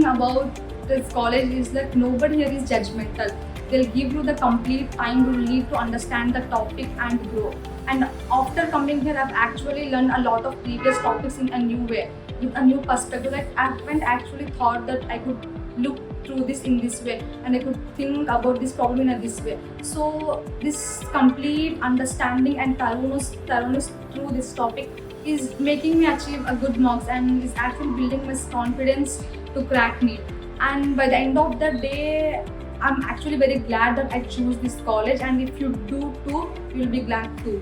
thing about this college is that nobody here is judgmental. They'll give you the complete time you need to understand the topic and grow. And after coming here, I've actually learned a lot of previous topics in a new way, with a new perspective. Like I haven't actually thought that I could look through this in this way and I could think about this problem in this way. So this complete understanding and thoroughness through this topic is making me achieve a good marks and is actually building my confidence to crack NEET. And by the end of the day, I'm actually very glad that I choose this college, and if you do too, you'll be glad too.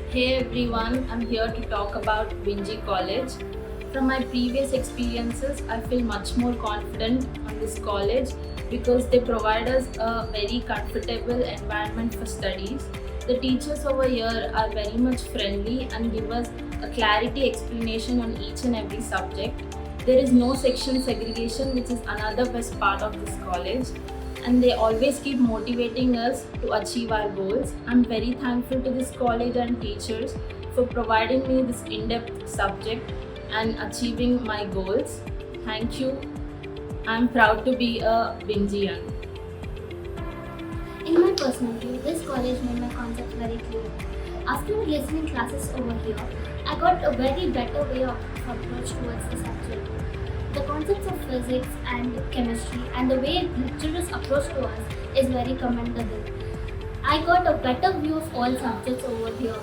Hey everyone, I'm here to talk about Vinji College. From my previous experiences, I feel much more confident on this college because they provide us a very comfortable environment for studies. The teachers over here are very much friendly and give us a clarity explanation on each and every subject. There is no section segregation, which is another best part of this college, and they always keep motivating us to achieve our goals. I'm very thankful to this college and teachers for providing me this in-depth subject and achieving my goals. Thank you. I'm proud to be a Vinjian. In my personal view, this college made my concepts very clear. After listening classes over here, I got a very better way of approach towards the subject. The concepts of physics and chemistry and the way lecturers approach to us is very commendable. I got a better view of all subjects over here.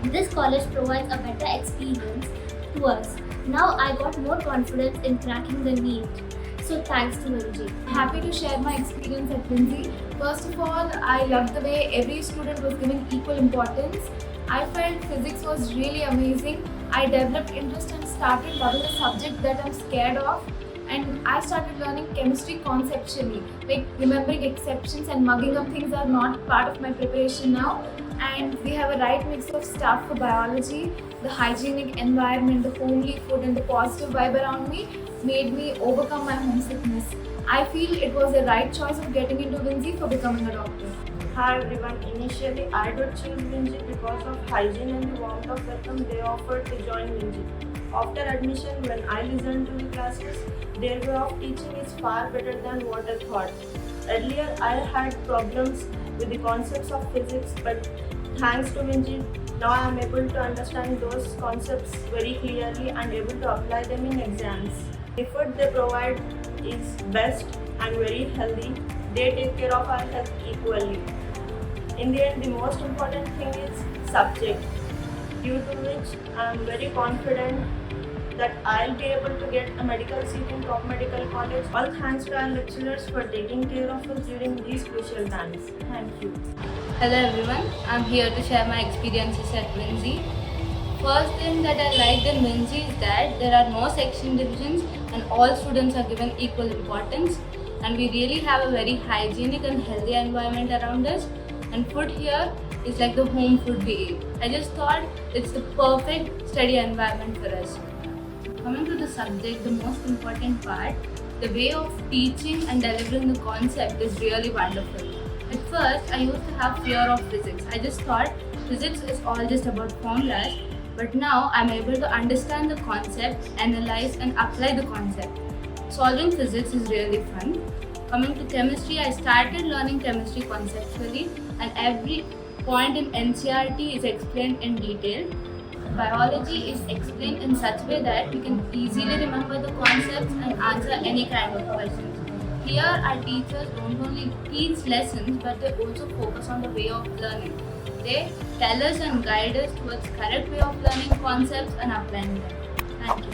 This college provides a better experience to us. Now I got more confidence in cracking the NEET. So thanks to Vinji. Happy to share my experience at Vinji. First of all, I loved the way every student was given equal importance. I felt physics was really amazing. I developed interest and started loving a subject that I'm scared of. And I started learning chemistry conceptually. Like remembering exceptions and mugging up things are not part of my preparation now. And we have a right mix of stuff for biology. The hygienic environment, the homely food and the positive vibe around me made me overcome my homesickness. I feel it was the right choice of getting into Vinji for becoming a doctor. Hi everyone, initially I did choose Vinji because of hygiene and the warmth of welcome they offered to join Vinji. After admission, when I listened to the classes, their way of teaching is far better than what I thought. Earlier I had problems with the concepts of physics, but thanks to Vinji, now I am able to understand those concepts very clearly and able to apply them in exams. The food they provide is best and very healthy. They take care of our health equally. In the end, the most important thing is subject, due to which I am very confident that I'll be able to get a medical seat in top medical college. All thanks to our lecturers for taking care of us during these crucial times. Thank you. Hello everyone, I'm here to share my experiences at Vinji. First thing that I liked in Vinji is that there are no section divisions and all students are given equal importance, and we really have a very hygienic and healthy environment around us, and food here is like the home food we eat. I just thought it's the perfect study environment for us. Coming to the subject, the most important part, the way of teaching and delivering the concept is really wonderful. At first, I used to have fear of physics. I just thought physics is all just about formulas, but now I'm able to understand the concept, analyze and apply the concept. Solving physics is really fun. Coming to chemistry, I started learning chemistry conceptually, and every point in NCERT is explained in detail. Biology is explained in such a way that we can easily remember the concepts and answer any kind of questions. Here, our teachers don't only teach lessons, but they also focus on the way of learning. They tell us and guide us towards correct way of learning concepts and applying them. Thank you.